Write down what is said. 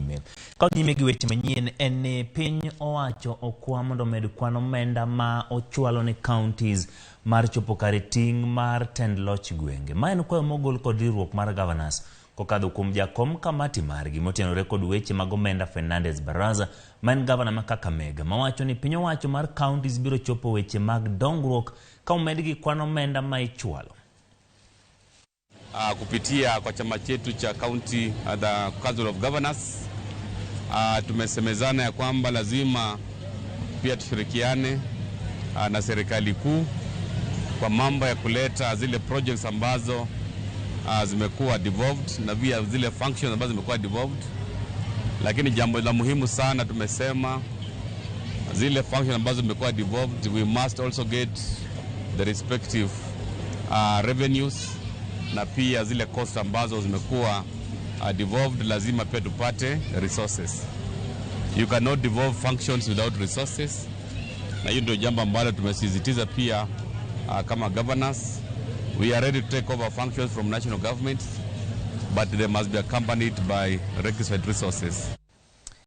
nyime. Ka nyime gi weche manyien en ni piny owacho okwa mondo med kwan omenda ma ochwalo ne Kaontis mar chopo kare ting' mar tend loch gwenge. Ma en kwayo mogol kod riwruok mar Gavanas kokadho kuom jakom kamati margi motenore kod weche mag omenda Gavana Barasa ma en gavana ma Kakamega mawacho ni piny owacho mar Kaontis biro chopo weche mag dongruok ka omed gi kwan omenda ma ichwalo. Kupitia kwa chama chetu cha County the Council of Governors tumesemezana ya kwamba lazima pia tushirikiane na serikali kuu kwa mambo ya kuleta zile projects ambazo zimekuwa devolved na pia zile functions ambazo zimekuwa devolved. Lakini jambo la muhimu sana tumesema zile functions ambazo zimekuwa devolved, we must also get the respective revenues, na pia zile costs ambazo zimekuwa devolved lazima pia tupate resources. You cannot devolve functions without resources. Na hiyo ndio jambo ambalo tumesisitiza pia kama governors. We are ready to take over functions from national government, but they must be accompanied by requisite resources.